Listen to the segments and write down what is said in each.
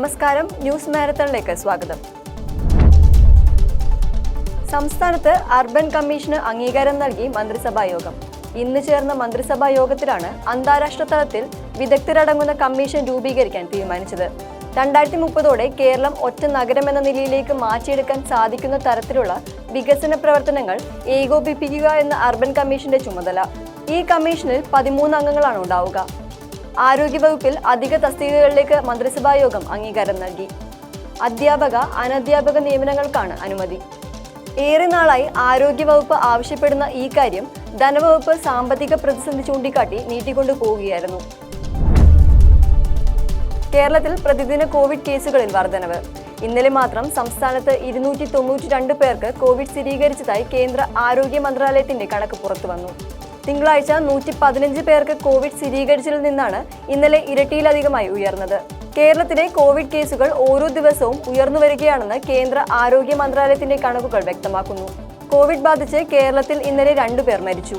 നമസ്കാരം, ന്യൂസ് മാരത്തണിലേക്ക് സ്വാഗതം. സംസ്ഥാനത്ത് അർബൻ കമ്മീഷന് അംഗീകാരം നൽകി മന്ത്രിസഭാ യോഗം. ഇന്ന് ചേർന്ന മന്ത്രിസഭാ യോഗത്തിലാണ് അന്താരാഷ്ട്ര തലത്തിൽ വിദഗ്ധരടങ്ങുന്ന കമ്മീഷൻ രൂപീകരിക്കാൻ തീരുമാനിച്ചത്. 2030 കേരളം ഒറ്റ നഗരമെന്ന നിലയിലേക്ക് മാറ്റിയെടുക്കാൻ സാധിക്കുന്ന തരത്തിലുള്ള വികസന പ്രവർത്തനങ്ങൾ ഏകോപിപ്പിക്കുക എന്ന അർബൻ കമ്മീഷന്റെ ചുമതല. ഈ കമ്മീഷനിൽ 13 അംഗങ്ങളാണ് ഉണ്ടാവുക. ആരോഗ്യവകുപ്പിൽ അധിക തസ്തികകളിലേക്ക് മന്ത്രിസഭാ യോഗം അംഗീകാരം നൽകി. അധ്യാപക, അനധ്യാപക നിയമനങ്ങൾക്കാണ് അനുമതി. ഏറെ നാളായി ആരോഗ്യവകുപ്പ് ആവശ്യപ്പെടുന്ന ഈ കാര്യം ധനവകുപ്പ് സാമ്പത്തിക പ്രതിസന്ധി ചൂണ്ടിക്കാട്ടി നീട്ടിക്കൊണ്ടു പോവുകയായിരുന്നു. കേരളത്തിൽ പ്രതിദിന കോവിഡ് കേസുകളിൽ വർധനവ്. ഇന്നലെ മാത്രം സംസ്ഥാനത്ത് 292 പേർക്ക് കോവിഡ് സ്ഥിരീകരിച്ചതായി കേന്ദ്ര ആരോഗ്യ മന്ത്രാലയത്തിന്റെ കണക്ക് പുറത്തുവന്നു. തിങ്കളാഴ്ച 115 പേർക്ക് കോവിഡ് സ്ഥിരീകരിച്ചതിൽ നിന്നാണ് ഇന്നലെ ഇരട്ടിയിലധികമായി ഉയർന്നത്. കേരളത്തിലെ കോവിഡ് കേസുകൾ ഓരോ ദിവസവും ഉയർന്നു വരികയാണെന്ന് കേന്ദ്ര ആരോഗ്യ മന്ത്രാലയത്തിന്റെ കണക്കുകൾ വ്യക്തമാക്കുന്നു. കോവിഡ് ബാധിച്ച് കേരളത്തിൽ ഇന്നലെ 2 പേർ മരിച്ചു.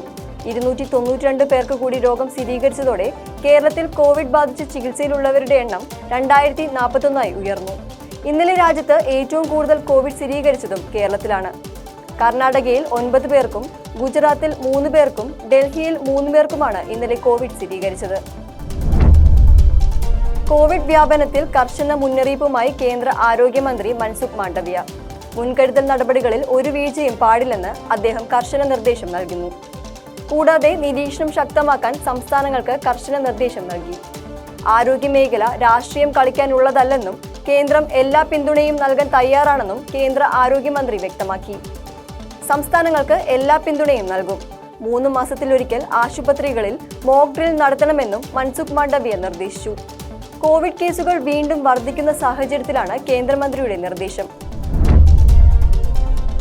292 പേർക്ക് കൂടി രോഗം സ്ഥിരീകരിച്ചതോടെ കേരളത്തിൽ കോവിഡ് ബാധിച്ച് ചികിത്സയിലുള്ളവരുടെ എണ്ണം 2041 ഉയർന്നു. ഇന്നലെ രാജ്യത്ത് ഏറ്റവും കൂടുതൽ കോവിഡ് സ്ഥിരീകരിച്ചതും കേരളത്തിലാണ്. കർണാടകയിൽ 9 പേർക്കും, ഗുജറാത്തിൽ 3 പേർക്കും, ഡൽഹിയിൽ 3 പേർക്കുമാണ് ഇന്നലെ കോവിഡ് സ്ഥിരീകരിച്ചത്. കോവിഡ് വ്യാപനത്തിൽ കർശന മുന്നറിയിപ്പുമായി കേന്ദ്ര ആരോഗ്യമന്ത്രി മൻസുഖ് മാണ്ഡവ്യ. മുൻകരുതൽ നടപടികളിൽ ഒരു വീഴ്ചയും പാടില്ലെന്ന് അദ്ദേഹം കർശന നിർദ്ദേശം നൽകുന്നു. കൂടാതെ നിരീക്ഷണം ശക്തമാക്കാൻ സംസ്ഥാനങ്ങൾക്ക് കർശന നിർദ്ദേശം നൽകി. ആരോഗ്യമേഖല രാഷ്ട്രീയം കളിക്കാനുള്ളതല്ലെന്നും കേന്ദ്രം എല്ലാ പിന്തുണയും നൽകാൻ തയ്യാറാണെന്നും കേന്ദ്ര ആരോഗ്യമന്ത്രി വ്യക്തമാക്കി. സംസ്ഥാനങ്ങൾക്ക് എല്ലാ പിന്തുണയും നൽകും. 3 മാസത്തിലൊരിക്കൽ ആശുപത്രികളിൽ മോക്ക് ഡ്രിൽ നടത്തണമെന്നും മൻസുഖ് മാണ്ഡവ്യ നിർദ്ദേശിച്ചു. കോവിഡ് കേസുകൾ വീണ്ടും വർദ്ധിക്കുന്ന സാഹചര്യത്തിലാണ് കേന്ദ്രമന്ത്രിയുടെ നിർദ്ദേശം.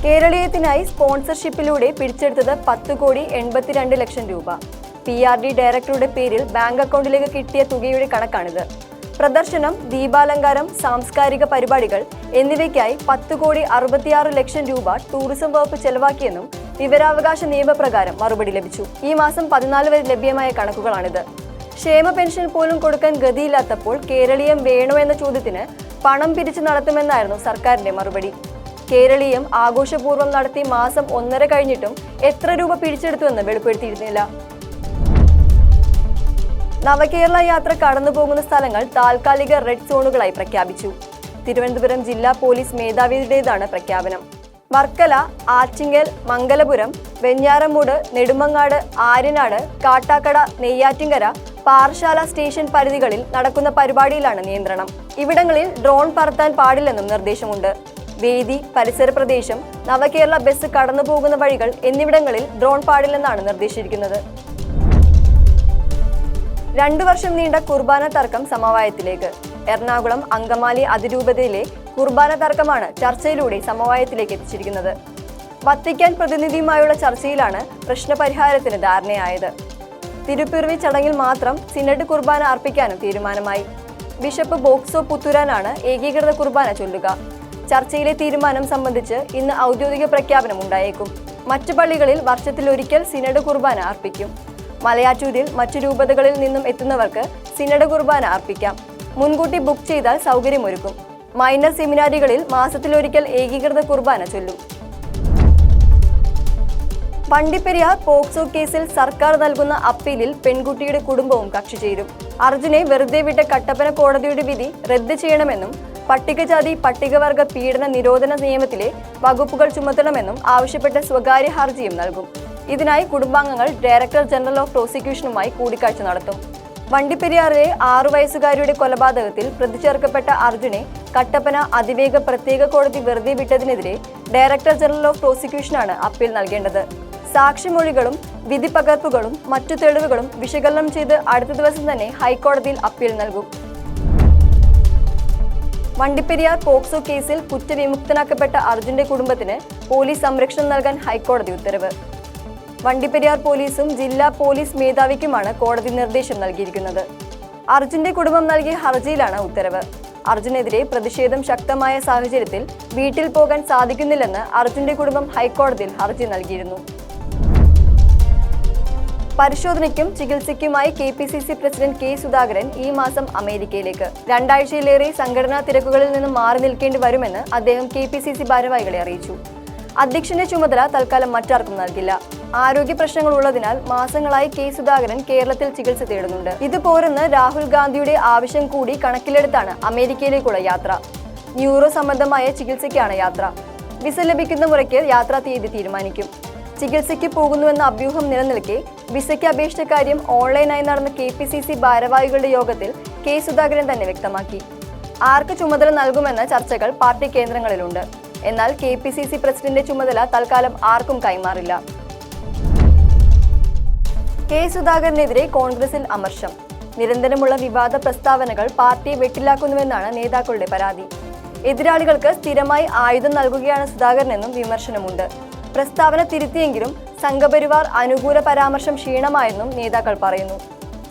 കേരളീയത്തിനായി സ്പോൺസർഷിപ്പിലൂടെ പിടിച്ചെടുത്തത് 10,82 ലക്ഷം രൂപ. PRD ഡയറക്ടറുടെ പേരിൽ ബാങ്ക് അക്കൗണ്ടിലേക്ക് കിട്ടിയ തുകയുടെ കണക്കാണിത്. പ്രദർശനം, ദീപാലങ്കാരം, സാംസ്കാരിക പരിപാടികൾ എന്നിവയ്ക്കായി 10,66 ലക്ഷം രൂപ ടൂറിസം വകുപ്പ് ചെലവാക്കിയെന്നും വിവരാവകാശ നിയമപ്രകാരം മറുപടി ലഭിച്ചു. ഈ മാസം 14 വരെ ലഭ്യമായ കണക്കുകളാണിത്. ക്ഷേമ പെൻഷൻ പോലും കൊടുക്കാൻ ഗതിയില്ലാത്തപ്പോൾ കേരളീയം വേണോ എന്ന ചോദ്യത്തിന് പണം പിരിച്ചു നടത്തുമെന്നായിരുന്നു സർക്കാരിന്റെ മറുപടി. കേരളീയം ആഘോഷപൂർവ്വം നടത്തി മാസം 1.5 കഴിഞ്ഞിട്ടും എത്ര രൂപ പിടിച്ചെടുത്തുവെന്ന് വെളിപ്പെടുത്തിയിരുന്നില്ല. നവകേരള യാത്ര കടന്നുപോകുന്ന സ്ഥലങ്ങൾ താൽക്കാലിക റെഡ് സോണുകളായി പ്രഖ്യാപിച്ചു. തിരുവനന്തപുരം ജില്ലാ പോലീസ് മേധാവിയുടേതാണ് പ്രഖ്യാപനം. വർക്കല, ആറ്റിങ്ങൽ, മംഗലപുരം, വെഞ്ഞാറമൂട്, നെടുമങ്ങാട്, ആര്യനാട്, കാട്ടാക്കട, നെയ്യാറ്റിൻകര, പാറശാല സ്റ്റേഷൻ പരിധികളിൽ നടക്കുന്ന പരിപാടിയിലാണ് നിയന്ത്രണം. ഇവിടങ്ങളിൽ ഡ്രോൺ പറത്താൻ പാടില്ലെന്നും നിർദ്ദേശമുണ്ട്. വേദി, പരിസര പ്രദേശം, നവകേരള ബസ് കടന്നുപോകുന്ന വഴികൾ എന്നിവിടങ്ങളിൽ ഡ്രോൺ പാടില്ലെന്നാണ് നിർദ്ദേശിച്ചിരിക്കുന്നത്. 2 വർഷം നീണ്ട കുർബാന തർക്കം സമവായത്തിലേക്ക്. എറണാകുളം അങ്കമാലി അതിരൂപതയിലെ കുർബാന തർക്കമാണ് ചർച്ചയിലൂടെ സമവായത്തിലേക്ക് എത്തിച്ചിരിക്കുന്നത്. വത്തിക്കാൻ പ്രതിനിധിയുമായുള്ള ചർച്ചയിലാണ് പ്രശ്നപരിഹാരത്തിന് ധാരണയായത്. തിരുപ്പിറവി ചടങ്ങിൽ മാത്രം സിനഡ് കുർബാന അർപ്പിക്കാനും തീരുമാനമായി. ബിഷപ്പ് ബോക്സോ പുത്തൂരാനാണ് ഏകീകൃത കുർബാന ചൊല്ലുക. ചർച്ചയിലെ തീരുമാനം സംബന്ധിച്ച് ഇന്ന് ഔദ്യോഗിക പ്രഖ്യാപനം ഉണ്ടായേക്കും. മറ്റു പള്ളികളിൽ വർഷത്തിലൊരിക്കൽ സിനഡ് കുർബാന അർപ്പിക്കും. മലയാറ്റൂരിൽ മറ്റു രൂപതകളിൽ നിന്നും എത്തുന്നവർക്ക് സിനഡ് കുർബാന അർപ്പിക്കാം. മുൻകൂട്ടി ബുക്ക് ചെയ്താൽ സൗകര്യമൊരുക്കും. മൈനർ സെമിനാരികളിൽ മാസത്തിലൊരിക്കൽ ഏകീകൃത കുർബാന ചൊല്ലും. വണ്ടിപ്പെരിയാർ പോക്സോ കേസിൽ സർക്കാർ നൽകുന്ന അപ്പീലിൽ പെൺകുട്ടിയുടെ കുടുംബവും കക്ഷി ചേരും. അർജുനെ വെറുതെ വിട്ട കട്ടപ്പന കോടതിയുടെ വിധി റദ്ദ് ചെയ്യണമെന്നും പട്ടികജാതി പട്ടികവർഗ പീഡന നിരോധന നിയമത്തിലെ വകുപ്പുകൾ ചുമത്തണമെന്നും ആവശ്യപ്പെട്ട സ്വകാര്യ ഹർജിയും നൽകും. ഇതിനായി കുടുംബാംഗങ്ങൾ ഡയറക്ടർ ജനറൽ ഓഫ് പ്രോസിക്യൂഷനുമായി കൂടിക്കാഴ്ച നടത്തും. വണ്ടിപ്പെരിയാറിലെ 6 വയസ്സുകാരിയുടെ കൊലപാതകത്തിൽ പ്രതി ചേർക്കപ്പെട്ട അർജുനെ കട്ടപ്പന അതിവേഗ പ്രത്യേക കോടതി വെറുതെ വിട്ടതിനെതിരെ ഡയറക്ടർ ജനറൽ ഓഫ് പ്രോസിക്യൂഷനാണ് അപ്പീൽ നൽകേണ്ടത്. സാക്ഷിമൊഴികളും വിധിപകർപ്പുകളും മറ്റു തെളിവുകളും വിശകലനം ചെയ്ത് അടുത്ത ദിവസം തന്നെ ഹൈക്കോടതിയിൽ അപ്പീൽ നൽകും. വണ്ടിപ്പെരിയാർ പോക്സോ കേസിൽ കുറ്റവിമുക്തനാക്കപ്പെട്ട അർജുന്റെ കുടുംബത്തിന് പോലീസ് സംരക്ഷണം നൽകാൻ ഹൈക്കോടതി ഉത്തരവ്. വണ്ടിപ്പെരിയാർ പോലീസും ജില്ലാ പോലീസ് മേധാവിക്കുമാണ് കോടതി നിർദ്ദേശം നൽകിയിരിക്കുന്നത്. അർജുന്റെ കുടുംബം നൽകിയ ഹർജിയിലാണ് ഉത്തരവ്. അർജുനെതിരെ പ്രതിഷേധം ശക്തമായ സാഹചര്യത്തിൽ വീട്ടിൽ പോകാൻ സാധിക്കുന്നില്ലെന്ന് അർജുന്റെ കുടുംബം ഹൈക്കോടതിയിൽ ഹർജി നൽകിയിരുന്നു. പരിശോധനയ്ക്കും ചികിത്സയ്ക്കുമായി KPCC പ്രസിഡന്റ് K സുധാകരൻ ഈ മാസം അമേരിക്കയിലേക്ക്. 2 ആഴ്ചയിലേറെ സംഘടനാ തിരക്കുകളിൽ നിന്നും മാറി നിൽക്കേണ്ടി വരുമെന്ന് അദ്ദേഹം KPCC ഭാരവാഹികളെ അറിയിച്ചു. അധ്യക്ഷന്റെ ചുമതല തൽക്കാലം മറ്റാർക്കും നൽകില്ല. ആരോഗ്യ പ്രശ്നങ്ങൾ ഉള്ളതിനാൽ മാസങ്ങളായി K സുധാകരൻ കേരളത്തിൽ ചികിത്സ തേടുന്നുണ്ട്. ഇത് പോരെന്ന് രാഹുൽ ഗാന്ധിയുടെ ആവശ്യം കൂടി കണക്കിലെടുത്താണ് അമേരിക്കയിലേക്കുള്ള യാത്ര. ന്യൂറോ സംബന്ധമായ ചികിത്സയ്ക്കാണ് യാത്ര. വിസ ലഭിക്കുന്ന മുറയ്ക്ക് യാത്രാ തീയതി തീരുമാനിക്കും. ചികിത്സയ്ക്ക് പോകുന്നുവെന്ന അഭ്യൂഹം നിലനിൽക്കെ വിസയ്ക്ക് അപേക്ഷിച്ച കാര്യം ഓൺലൈനായി നടന്ന KPCC ഭാരവാഹികളുടെ യോഗത്തിൽ K സുധാകരൻ തന്നെ വ്യക്തമാക്കി. ആർക്ക് ചുമതല നൽകുമെന്ന ചർച്ചകൾ പാർട്ടി കേന്ദ്രങ്ങളിലുണ്ട്. എന്നാൽ KPCC പ്രസിഡന്റ് ചുമതല തൽക്കാലം ആർക്കും കൈമാറില്ല. K സുധാകരനെതിരെ കോൺഗ്രസിൽ അമർഷം. നിരന്തരമുള്ള വിവാദ പ്രസ്താവനകൾ പാർട്ടിയെ വെട്ടിലാക്കുന്നുവെന്നാണ് നേതാക്കളുടെ പരാതി. എതിരാളികൾക്ക് സ്ഥിരമായി ആയുധം നൽകുകയാണ് സുധാകരനെന്നും വിമർശനമുണ്ട്. പ്രസ്താവന തിരുത്തിയെങ്കിലും സംഘപരിവാർ അനുകൂല പരാമർശം ക്ഷീണമായെന്നും നേതാക്കൾ പറയുന്നു.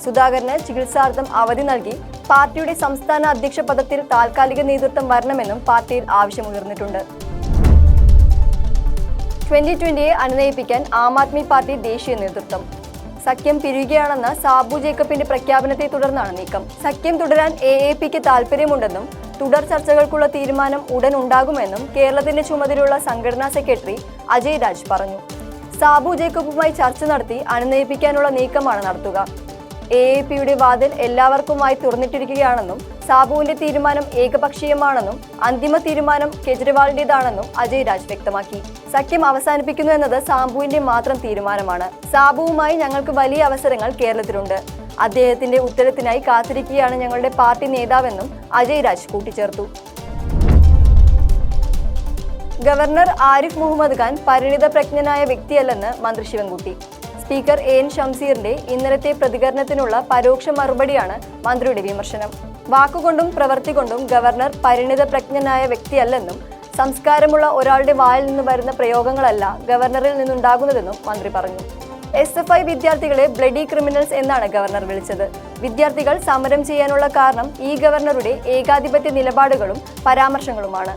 സുധാകരന് ചികിത്സാർത്ഥം അവധി നൽകി പാർട്ടിയുടെ സംസ്ഥാന അധ്യക്ഷ പദത്തിൽ താൽക്കാലിക നേതൃത്വം വരണമെന്നും പാർട്ടിയിൽ ആവശ്യമുയർന്നിട്ടുണ്ട്. 2020 അനുനയിപ്പിക്കാൻ ആം ആദ്മി പാർട്ടി ദേശീയ നേതൃത്വം. സഖ്യം പിരിയുകയാണെന്ന സാബു ജേക്കബിന്റെ പ്രഖ്യാപനത്തെ തുടർന്നാണ് നീക്കം. സഖ്യം തുടരാൻ AAPക്ക് താൽപര്യമുണ്ടെന്നും തുടർ ചർച്ചകൾക്കുള്ള തീരുമാനം ഉടൻ ഉണ്ടാകുമെന്നും കേരളത്തിന്റെ ചുമതലയുള്ള സംഘടനാ സെക്രട്ടറി അജയ് രാജ് പറഞ്ഞു. സാബു ജേക്കബുമായി ചർച്ച നടത്തി അനുനയിപ്പിക്കാനുള്ള നീക്കമാണ് നടത്തുക. AAPയുടെ വാതിൽ എല്ലാവർക്കുമായി തുറന്നിട്ടിരിക്കുകയാണെന്നും സാബുവിന്റെ തീരുമാനം ഏകപക്ഷീയമാണെന്നും അന്തിമ തീരുമാനം കെജ്രിവാളിന്റേതാണെന്നും അജയ് രാജ് വ്യക്തമാക്കി. സഖ്യം അവസാനിപ്പിക്കുന്നു എന്നത് സാബുവിന്റെ മാത്രം തീരുമാനമാണ്. സാബുവുമായി ഞങ്ങൾക്ക് വലിയ അവസരങ്ങൾ കേരളത്തിലുണ്ട്. അദ്ദേഹത്തിന്റെ ഉത്തരത്തിനായി കാത്തിരിക്കുകയാണ് ഞങ്ങളുടെ പാർട്ടി നേതാവെന്നും അജയ് രാജ് കൂട്ടിച്ചേർത്തു. ഗവർണർ ആരിഫ് മുഹമ്മദ് ഖാൻ പരിണിത പ്രജ്ഞനായ വ്യക്തിയല്ലെന്ന് മന്ത്രി ശിവൻകുട്ടി. സ്പീക്കർ AN ഷംസീറിന്റെ ഇന്നലത്തെ പ്രതികരണത്തിനുള്ള പരോക്ഷ മറുപടിയാണ് മന്ത്രിയുടെ വിമർശനം. വാക്കുകൊണ്ടും പ്രവൃത്തി കൊണ്ടും ഗവർണർ പരിണിത പ്രജ്ഞനായ വ്യക്തിയല്ലെന്നും സംസ്കാരമുള്ള ഒരാളുടെ വായിൽ നിന്ന് വരുന്ന പ്രയോഗങ്ങളല്ല ഗവർണറിൽ നിന്നുണ്ടാകുന്നതെന്നും മന്ത്രി പറഞ്ഞു. SFI വിദ്യാർത്ഥികളെ ബ്ലഡി ക്രിമിനൽസ് എന്നാണ് ഗവർണർ വിളിച്ചത്. വിദ്യാർത്ഥികൾ സമരം ചെയ്യാനുള്ള കാരണം ഈ ഗവർണറുടെ ഏകാധിപത്യ നിലപാടുകളും പരാമർശങ്ങളുമാണ്.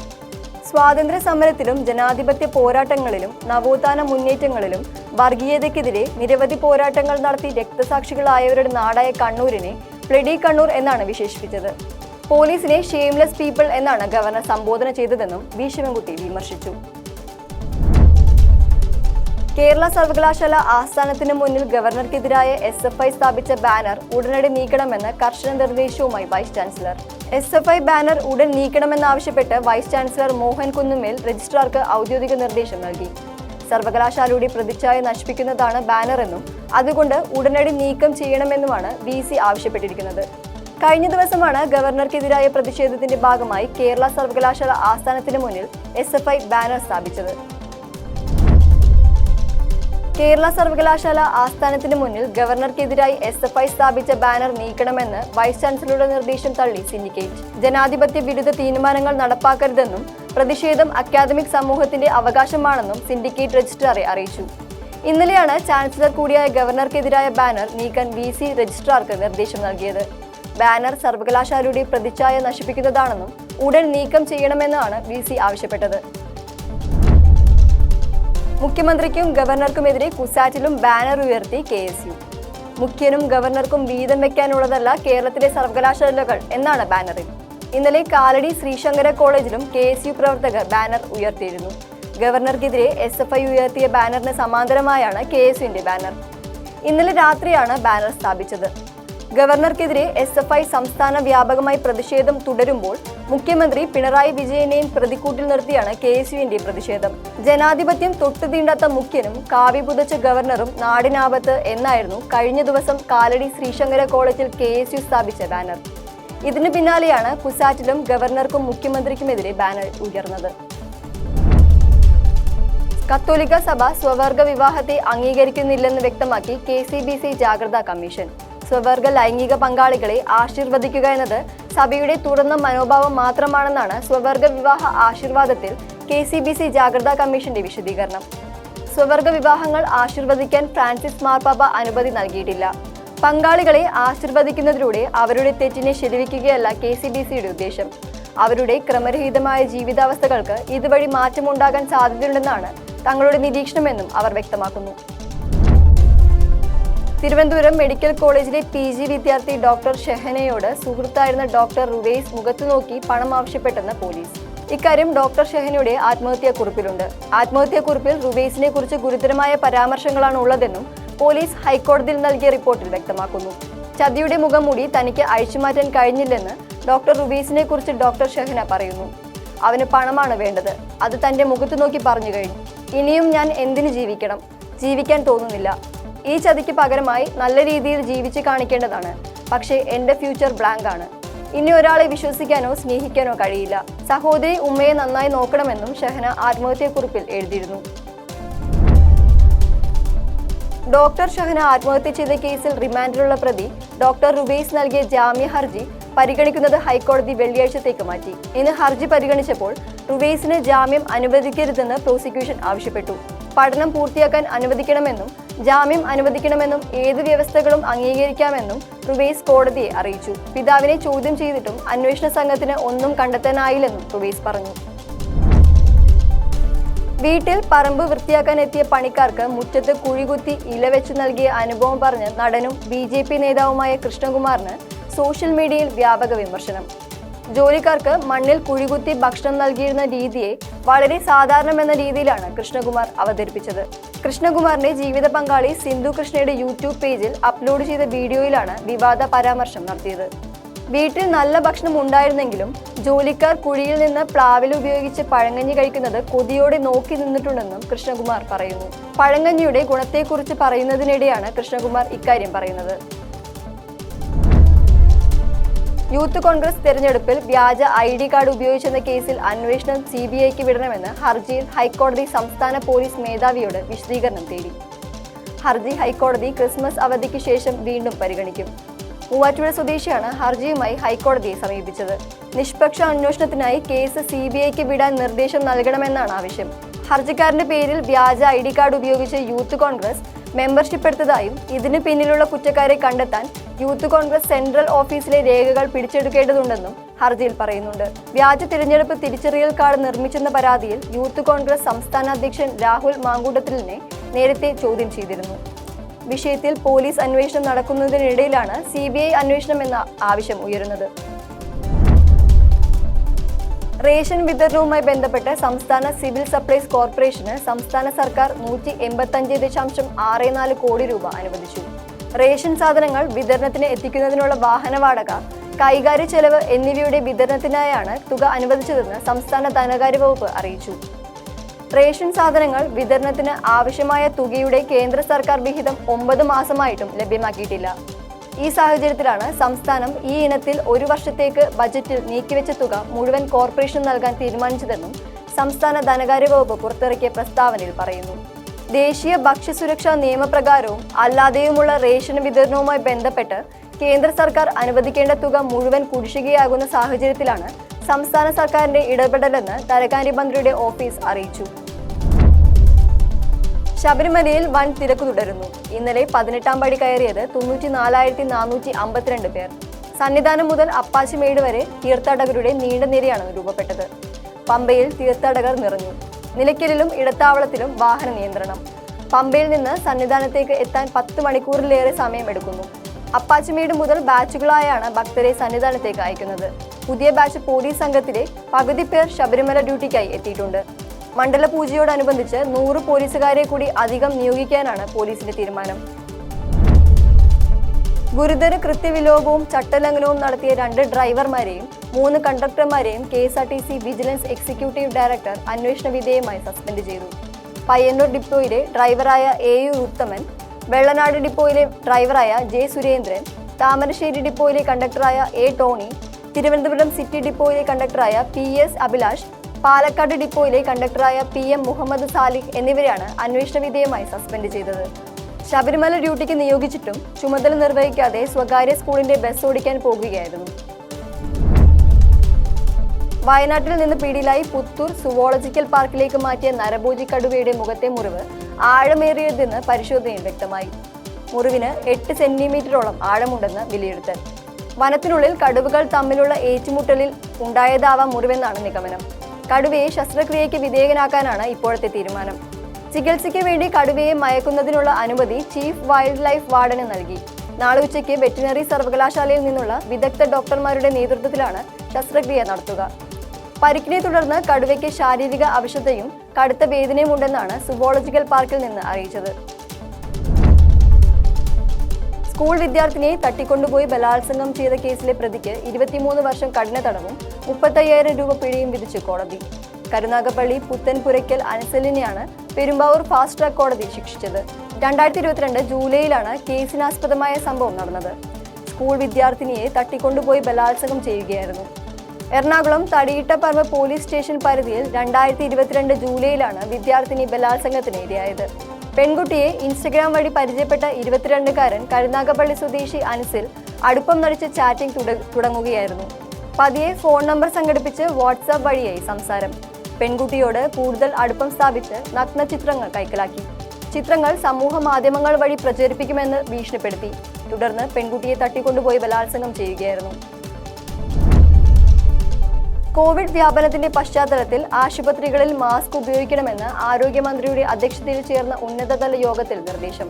സ്വാതന്ത്ര്യ സമരത്തിലും ജനാധിപത്യ പോരാട്ടങ്ങളിലും നവോത്ഥാന മുന്നേറ്റങ്ങളിലും വർഗീയതയ്ക്കെതിരെ നിരവധി പോരാട്ടങ്ങൾ നടത്തി രക്തസാക്ഷികളായവരുടെ നാടായ കണ്ണൂരിനെ ബ്ലഡി കണ്ണൂർ എന്നാണ് വിശേഷിപ്പിച്ചത്. പോലീസിനെ ഷെയിംലെസ് പീപ്പിൾ എന്നാണ് ഗവർണർ സംബോധന ചെയ്തതെന്നും V ശിവൻകുട്ടി വിമർശിച്ചു. കേരള സർവകലാശാല ആസ്ഥാനത്തിന് മുന്നിൽ ഗവർണർക്കെതിരായ SFI സ്ഥാപിച്ച ബാനർ ഉടനടി നീക്കണമെന്ന് കർശന നിർദ്ദേശവുമായി വൈസ് ചാൻസലർ. SFI ബാനർ ഉടൻ നീക്കണമെന്നാവശ്യപ്പെട്ട് വൈസ് ചാൻസലർ മോഹൻ കുന്നുമേൽ രജിസ്ട്രാർക്ക് ഔദ്യോഗിക നിർദ്ദേശം നൽകി. സർവകലാശാലയുടെ പ്രതിച്ഛായ നശിപ്പിക്കുന്നതാണ് ബാനറെന്നും അതുകൊണ്ട് ഉടനടി നീക്കം ചെയ്യണമെന്നുമാണ് VC ആവശ്യപ്പെട്ടിരിക്കുന്നത്. കഴിഞ്ഞ ദിവസമാണ് ഗവർണർക്കെതിരായ പ്രതിഷേധത്തിന്റെ ഭാഗമായി കേരള സർവകലാശാല ആസ്ഥാനത്തിന് മുന്നിൽ SFI ബാനർ സ്ഥാപിച്ചത്. കേരള സർവകലാശാല ആസ്ഥാനത്തിന് മുന്നിൽ ഗവർണർക്കെതിരായി SFI സ്ഥാപിച്ച ബാനർ നീക്കണമെന്ന് വൈസ് ചാൻസലറുടെ നിർദ്ദേശം തള്ളി സിൻഡിക്കേറ്റ്. ജനാധിപത്യ വിരുദ്ധ തീരുമാനങ്ങൾ നടപ്പാക്കരുതെന്നും പ്രതിഷേധം അക്കാദമിക് സമൂഹത്തിന്റെ അവകാശമാണെന്നും സിൻഡിക്കേറ്റ് രജിസ്ട്രാറെ അറിയിച്ചു. ഇന്നലെയാണ് ചാൻസലർ കൂടിയായ ഗവർണർക്കെതിരായ ബാനർ നീക്കാൻ VC രജിസ്ട്രാർക്ക് നിർദ്ദേശം നൽകിയത്. ബാനർ സർവകലാശാലയുടെ പ്രതിച്ഛായ നശിപ്പിക്കുന്നതാണെന്നും ഉടൻ നീക്കം ചെയ്യണമെന്നാണ് VC ആവശ്യപ്പെട്ടത്. മുഖ്യമന്ത്രിക്കും ഗവർണർക്കുമെതിരെ കുസാറ്റിലും ബാനർ ഉയർത്തി KSU. മുഖ്യനും ഗവർണർക്കും വീതം വെക്കാനുള്ളതല്ല കേരളത്തിലെ സർവകലാശാലകൾ എന്നാണ് ബാനറിൽ. ഇന്നലെ കാലടി ശ്രീശങ്കര കോളേജിലും KSU പ്രവർത്തകർ ബാനർ ഉയർത്തിയിരുന്നു. ഗവർണർക്കെതിരെ SFI ഉയർത്തിയ ബാനറിന് സമാന്തരമായാണ് KSUവിന്റെ ബാനർ. ഇന്നലെ രാത്രിയാണ് ബാനർ സ്ഥാപിച്ചത്. ഗവർണർക്കെതിരെ SFI സംസ്ഥാന വ്യാപകമായി പ്രതിഷേധം തുടരുമ്പോൾ മുഖ്യമന്ത്രി പിണറായി വിജയനെയും പ്രതിക്കൂട്ടിൽ നിർത്തിയാണ് KSUവിന്റെ പ്രതിഷേധം. ജനാധിപത്യം തൊട്ടുതീണ്ടാത്ത മുഖ്യനും കാവ്യ പുതച്ച ഗവർണറും നാടിനാപത്ത് എന്നായിരുന്നു കഴിഞ്ഞ ദിവസം കാലടി ശ്രീശങ്കര കോളേജിൽ KSU സ്ഥാപിച്ച ബാനർ. ഇതിനു പിന്നാലെയാണ് കുസാറ്റിലും ഗവർണർക്കും മുഖ്യമന്ത്രിക്കുമെതിരെ ബാനർ ഉയർന്നത്. കത്തോലിക്ക സഭ സ്വവർഗ വിവാഹത്തെ അംഗീകരിക്കുന്നില്ലെന്ന് വ്യക്തമാക്കി KCBC ജാഗ്രതാ കമ്മീഷൻ. സ്വവർഗ ലൈംഗിക പങ്കാളികളെ ആശീർവദിക്കുക എന്നത് സഭയുടെ തുറന്ന മനോഭാവം മാത്രമാണെന്നാണ് സ്വവർഗ വിവാഹ ആശീർവാദത്തിൽ KCBC ജാഗ്രതാ കമ്മീഷന്റെ വിശദീകരണം. സ്വവർഗ വിവാഹങ്ങൾ ആശീർവദിക്കാൻ ഫ്രാൻസിസ് മാർപ്പാപ്പ അനുമതി നൽകിയിട്ടില്ല. പങ്കാളികളെ ആശീർവദിക്കുന്നതിലൂടെ അവരുടെ തെറ്റിനെ ശരിവയ്ക്കുകയല്ല KCBCയുടെ ഉദ്ദേശം. അവരുടെ ക്രമരഹിതമായ ജീവിതാവസ്ഥകൾക്ക് ഇതുവഴി മാറ്റമുണ്ടാകാൻ സാധ്യതയുണ്ടെന്നാണ് തങ്ങളുടെ നിരീക്ഷണമെന്നും അവർ വ്യക്തമാക്കുന്നു. തിരുവനന്തപുരം മെഡിക്കൽ കോളേജിലെ PG വിദ്യാർത്ഥി ഡോക്ടർ ഷെഹനയോട് സുഹൃത്തായിരുന്ന ഡോക്ടർ റുവൈസ് മുഖത്തു നോക്കി പണം ആവശ്യപ്പെട്ടെന്ന് പോലീസ്. ഇക്കാര്യം ഡോക്ടർ ഷെഹനയുടെ ആത്മഹത്യാക്കുറിപ്പിലുണ്ട്. ആത്മഹത്യാക്കുറിപ്പിൽ റുവൈസിനെ കുറിച്ച് ഗുരുതരമായ പരാമർശങ്ങളാണ് ഉള്ളതെന്നും പോലീസ് ഹൈക്കോടതിയിൽ നൽകിയ റിപ്പോർട്ടിൽ വ്യക്തമാക്കുന്നു. ചതിയുടെ മുഖം മൂടി തനിക്ക് അഴിച്ചുമാറ്റാൻ കഴിഞ്ഞില്ലെന്ന് ഡോക്ടർ റുവൈസിനെ കുറിച്ച് ഡോക്ടർ ഷെഹന പറയുന്നു. അവന് പണമാണ് വേണ്ടത്, അത് തന്റെ മുഖത്തു നോക്കി പറഞ്ഞു കഴിഞ്ഞു. ഇനിയും ഞാൻ എന്തിനു ജീവിക്കണം? ജീവിക്കാൻ തോന്നുന്നില്ല. ഈ ചതിക്ക് പകരമായി നല്ല രീതിയിൽ ജീവിച്ച് കാണിക്കേണ്ടതാണ്. പക്ഷേ എന്റെ ഫ്യൂച്ചർ ബ്ലാങ്ക് ആണ്. ഇനി ഒരാളെ വിശ്വസിക്കാനോ സ്നേഹിക്കാനോ കഴിയില്ല. സഹോദരി ഉമ്മയെ നന്നായി നോക്കണമെന്നും ഷെഹന ആത്മഹത്യാക്കുറിപ്പിൽ എഴുതിയിരുന്നു. ഡോക്ടർ ഷെഹന ആത്മഹത്യ ചെയ്ത കേസിൽ റിമാൻഡിലുള്ള പ്രതി ഡോക്ടർ റുവൈസ് നൽകിയ ജാമ്യ ഹർജി പരിഗണിക്കുന്നത് ഹൈക്കോടതി വെള്ളിയാഴ്ചത്തേക്ക് മാറ്റി. ഇന്ന് ഹർജി പരിഗണിച്ചപ്പോൾ റുവൈസിന് ജാമ്യം അനുവദിക്കരുതെന്ന് പ്രോസിക്യൂഷൻ ആവശ്യപ്പെട്ടു. പഠനം പൂർത്തിയാക്കാൻ അനുവദിക്കണമെന്നും ജാമ്യം അനുവദിക്കണമെന്നും ഏത് വ്യവസ്ഥകളും അംഗീകരിക്കാമെന്നും റുവൈസ് കോടതിയെ അറിയിച്ചു. പിതാവിനെ ചോദ്യം ചെയ്തിട്ടും അന്വേഷണ സംഘത്തിന് ഒന്നും കണ്ടെത്താനായില്ലെന്നും റുവൈസ് പറഞ്ഞു. വീട്ടിൽ പറമ്പ് വൃത്തിയാക്കാൻ എത്തിയ പണിക്കാർക്ക് മുറ്റത്ത് കുഴികുത്തി ഇല വെച്ച് നൽകിയ അനുഭവം പറഞ്ഞ് നടനും BJP നേതാവുമായ കൃഷ്ണകുമാറിന് സോഷ്യൽ മീഡിയയിൽ വ്യാപക വിമർശനം. ജോലിക്കാർക്ക് മണ്ണിൽ കുഴികുത്തി ഭക്ഷണം നൽകിയിരുന്ന രീതിയെ വളരെ സാധാരണമെന്ന രീതിയിലാണ് കൃഷ്ണകുമാർ അവതരിപ്പിച്ചത്. കൃഷ്ണകുമാറിന്റെ ജീവിത പങ്കാളി സിന്ധു കൃഷ്ണയുടെ യൂട്യൂബ് പേജിൽ അപ്ലോഡ് ചെയ്ത വീഡിയോയിലാണ് വിവാദ പരാമർശം നടത്തിയത്. വീട്ടിൽ നല്ല ഭക്ഷണം ഉണ്ടായിരുന്നെങ്കിലും ജോലിക്കാർ കുഴിയിൽ നിന്ന് പ്ലാവിൽ ഉപയോഗിച്ച് പഴങ്കഞ്ഞി കഴിക്കുന്നത് കൊതിയോടെ നോക്കി നിന്നിട്ടുണ്ടെന്നും കൃഷ്ണകുമാർ പറയുന്നു. പഴങ്കഞ്ഞിയുടെ ഗുണത്തെക്കുറിച്ച് പറയുന്നതിനിടെയാണ് കൃഷ്ണകുമാർ ഇക്കാര്യം പറയുന്നത്. യൂത്ത് കോൺഗ്രസ് തെരഞ്ഞെടുപ്പിൽ വ്യാജ ID കാർഡ് ഉപയോഗിച്ചെന്ന കേസിൽ അന്വേഷണം CBIക്ക് വിടണമെന്ന് ഹർജിയിൽ ഹൈക്കോടതി സംസ്ഥാന പോലീസ് മേധാവിയോട് വിശദീകരണം തേടി. ഹർജി ഹൈക്കോടതി ക്രിസ്മസ് അവധിക്ക് ശേഷം വീണ്ടും പരിഗണിക്കും. മൂവാറ്റുപുഴ സ്വദേശിയാണ് ഹർജിയുമായി ഹൈക്കോടതിയെ സമീപിച്ചത്. നിഷ്പക്ഷ അന്വേഷണത്തിനായി കേസ് CBIക്ക് വിടാൻ നിർദ്ദേശം നൽകണമെന്നാണ് ആവശ്യം. ഹർജിക്കാരന്റെ പേരിൽ വ്യാജ ID കാർഡ് ഉപയോഗിച്ച് യൂത്ത് കോൺഗ്രസ് മെമ്പർഷിപ്പ് എടുത്തതായും ഇതിന് പിന്നിലുള്ള കുറ്റക്കാരെ കണ്ടെത്താൻ യൂത്ത് കോൺഗ്രസ് സെൻട്രൽ ഓഫീസിലെ രേഖകൾ പിടിച്ചെടുക്കേണ്ടതുണ്ടെന്നും ഹർജിയിൽ പറയുന്നുണ്ട്. വ്യാജ തിരഞ്ഞെടുപ്പ് തിരിച്ചറിയൽ കാർഡ് നിർമ്മിച്ചെന്ന പരാതിയിൽ യൂത്ത് കോൺഗ്രസ് സംസ്ഥാന അധ്യക്ഷൻ രാഹുൽ മാങ്കൂട്ടത്തിലിനെ നേരത്തെ ചോദ്യം ചെയ്തിരുന്നു. വിഷയത്തിൽ പോലീസ് അന്വേഷണം നടക്കുന്നതിനിടയിലാണ് CBI അന്വേഷണം എന്ന ആവശ്യം ഉയരുന്നത്. റേഷൻ വിതരണവുമായി ബന്ധപ്പെട്ട് സംസ്ഥാന സിവിൽ സപ്ലൈസ് കോർപ്പറേഷന് സംസ്ഥാന സർക്കാർ 185.64 കോടി രൂപ അനുവദിച്ചു. റേഷൻ സാധനങ്ങൾ വിതരണത്തിന് എത്തിക്കുന്നതിനുള്ള വാഹന വാടക, കൈകാര്യ ചെലവ് എന്നിവയുടെ വിതരണത്തിനായാണ് തുക അനുവദിച്ചതെന്ന് സംസ്ഥാന ധനകാര്യ വകുപ്പ് അറിയിച്ചു. റേഷൻ സാധനങ്ങൾ വിതരണത്തിന് ആവശ്യമായ തുകയുടെ കേന്ദ്ര സർക്കാർ വിഹിതം 9 മാസമായിട്ടും ലഭ്യമാക്കിയിട്ടില്ല. ഈ സാഹചര്യത്തിലാണ് സംസ്ഥാനം ഈ ഇനത്തിൽ ഒരു വർഷത്തേക്ക് ബജറ്റിൽ നീക്കിവെച്ച തുക മുഴുവൻ കോർപ്പറേഷൻ നൽകാൻ തീരുമാനിച്ചതെന്നും സംസ്ഥാന ധനകാര്യ വകുപ്പ് പുറത്തിറക്കിയ പ്രസ്താവനയിൽ പറയുന്നു. ദേശീയ ഭക്ഷ്യസുരക്ഷാ നിയമപ്രകാരവും അല്ലാതെയുമുള്ള റേഷൻ വിതരണവുമായി ബന്ധപ്പെട്ട് കേന്ദ്ര സർക്കാർ അനുവദിക്കേണ്ട തുക മുഴുവൻ കുടിശ്ശികയാകുന്ന സാഹചര്യത്തിലാണ് സംസ്ഥാന സർക്കാരിന്റെ ഇടപെടലെന്ന് ധനകാര്യമന്ത്രിയുടെ ഓഫീസ് അറിയിച്ചു. ശബരിമലയിൽ വൻ തിരക്ക് തുടരുന്നു. ഇന്നലെ 18ാം പടി കയറിയത് 94,452 പേർ. സന്നിധാനം മുതൽ അപ്പാച്ചിമേട് വരെ തീർത്ഥാടകരുടെ നീണ്ട നിരയാണ് രൂപപ്പെട്ടത്. പമ്പയിൽ തീർത്ഥാടകർ നിറഞ്ഞു. നിലയ്ക്കലിലും ഇടത്താവളത്തിലും വാഹന നിയന്ത്രണം. പമ്പയിൽ നിന്ന് സന്നിധാനത്തേക്ക് എത്താൻ 10 മണിക്കൂറിലേറെ സമയമെടുക്കുന്നു. അപ്പാച്ചിമേട് മുതൽ ബാച്ചുകളായാണ് ഭക്തരെ സന്നിധാനത്തേക്ക് അയക്കുന്നത്. പുതിയ ബാച്ച് പോലീസ് സംഘത്തിലെ പകുതി പേർ ശബരിമല ഡ്യൂട്ടിക്കായി എത്തിയിട്ടുണ്ട്. മണ്ഡല പൂജയോടനുബന്ധിച്ച് 100 പോലീസുകാരെ കൂടി അധികം നിയോഗിക്കാനാണ് പോലീസിന്റെ തീരുമാനം. ഗുരുതര കൃത്യവിലോപവും ചട്ടലംഘനവും നടത്തിയ 2 ഡ്രൈവർമാരെയും 3 കണ്ടക്ടർമാരെയും KSRTC വിജിലൻസ് എക്സിക്യൂട്ടീവ് ഡയറക്ടർ അന്വേഷണ വിധേയമായി സസ്പെൻഡ് ചെയ്തു. പയ്യന്നൂർ ഡിപ്പോയിലെ ഡ്രൈവറായ AU ഉത്തമൻ, വെള്ളനാട് ഡിപ്പോയിലെ ഡ്രൈവറായ J സുരേന്ദ്രൻ, താമരശ്ശേരി ഡിപ്പോയിലെ കണ്ടക്ടറായ A ടോണി, തിരുവനന്തപുരം സിറ്റി ഡിപ്പോയിലെ കണ്ടക്ടറായ PS അഭിലാഷ്, പാലക്കാട് ഡിപ്പോയിലെ കണ്ടക്ടറായ PM മുഹമ്മദ് സാലിഹ് എന്നിവരെയാണ് അന്വേഷണ വിധേയമായി സസ്പെൻഡ് ചെയ്തത്. ശബരിമല ഡ്യൂട്ടിക്ക് നിയോഗിച്ചിട്ടും ചുമതല നിർവഹിക്കാതെ സ്വകാര്യ സ്കൂളിന്റെ ബസ് ഓടിക്കാൻ പോകുകയായിരുന്നു. വയനാട്ടിൽ നിന്ന് പിടിയിലായി പുത്തൂർ സുവോളജിക്കൽ പാർക്കിലേക്ക് മാറ്റിയ നരഭോജി കടുവയുടെ മുഖത്തെ മുറിവ് ആഴമേറിയതെന്ന് പരിശോധനയിൽ വ്യക്തമായി. മുറിവിന് 8 സെന്റിമീറ്ററോളം ആഴമുണ്ടെന്ന് വിലയിരുത്തൽ. വനത്തിനുള്ളിൽ കടുവകൾ തമ്മിലുള്ള ഏറ്റുമുട്ടലിൽ ഉണ്ടായതാവാം മുറിവെന്നാണ് നിഗമനം. കടുവയെ ശസ്ത്രക്രിയയ്ക്ക് വിധേയനാക്കാനാണ് ഇപ്പോഴത്തെ തീരുമാനം. ചികിത്സയ്ക്ക് വേണ്ടി കടുവയെ മയക്കുന്നതിനുള്ള അനുമതി ചീഫ് വൈൽഡ് ലൈഫ് വാർഡന് നൽകി. നാളെ ഉച്ചയ്ക്ക് വെറ്റിനറി സർവകലാശാലയിൽ നിന്നുള്ള വിദഗ്ധ ഡോക്ടർമാരുടെ നേതൃത്വത്തിലാണ് ശസ്ത്രക്രിയ നടത്തുക. പരിക്കിനെ തുടർന്ന് കടുവയ്ക്ക് ശാരീരിക അവശതയും കടുത്ത വേദനയും ഉണ്ടെന്നാണ് സുവോളജിക്കൽ പാർക്കിൽ നിന്ന് അറിയിച്ചത്. സ്കൂൾ വിദ്യാർത്ഥിനിയെ തട്ടിക്കൊണ്ടുപോയി ബലാത്സംഗം ചെയ്ത കേസിലെ പ്രതിക്ക് 23 വർഷം കഠിന തടവും 35,000 രൂപ പിഴയും വിധിച്ചു കോടതി. കരുനാഗപ്പള്ളി പുത്തൻപുരയ്ക്കൽ അൻസലിനെയാണ് പെരുമ്പാവൂർ ഫാസ്റ്റ് ട്രാക്ക് കോടതി ശിക്ഷിച്ചത്. 2022 ജൂലൈയിലാണ് കേസിനാസ്പദമായ സംഭവം നടന്നത്. സ്കൂൾ വിദ്യാർത്ഥിനിയെ തട്ടിക്കൊണ്ടുപോയി ബലാത്സംഗം ചെയ്യുകയായിരുന്നു. എറണാകുളം തടിയിട്ടപ്പറമ്പ് പോലീസ് സ്റ്റേഷൻ പരിധിയിൽ 2022 ജൂലൈയിലാണ് വിദ്യാർത്ഥിനി ബലാത്സംഗത്തിന് ഇരയായത്. പെൺകുട്ടിയെ ഇൻസ്റ്റഗ്രാം വഴി പരിചയപ്പെട്ട 22-കാരൻ കരുനാഗപ്പള്ളി സ്വദേശി അൻസിൽ അടുപ്പം നടിച്ച് ചാറ്റിംഗ് തുടങ്ങുകയായിരുന്നു. പതിയെ ഫോൺ നമ്പർ സംഘടിപ്പിച്ച് വാട്സാപ്പ് വഴിയായി സംസാരം. പെൺകുട്ടിയോട് കൂടുതൽ അടുപ്പം സ്ഥാപിച്ച് നഗ്ന ചിത്രങ്ങൾ കൈക്കലാക്കി. ചിത്രങ്ങൾ സമൂഹ മാധ്യമങ്ങൾ വഴി പ്രചരിപ്പിക്കുമെന്ന് ഭീഷണിപ്പെടുത്തി. തുടർന്ന് പെൺകുട്ടിയെ തട്ടിക്കൊണ്ടുപോയി ബലാത്സംഗം ചെയ്യുകയായിരുന്നു. കോവിഡ് വ്യാപനത്തിന്റെ പശ്ചാത്തലത്തിൽ ആശുപത്രികളിൽ മാസ്ക് ഉപയോഗിക്കണമെന്ന് ആരോഗ്യമന്ത്രിയുടെ അധ്യക്ഷതയിൽ ചേർന്ന ഉന്നതതല യോഗത്തിൽ നിർദ്ദേശം.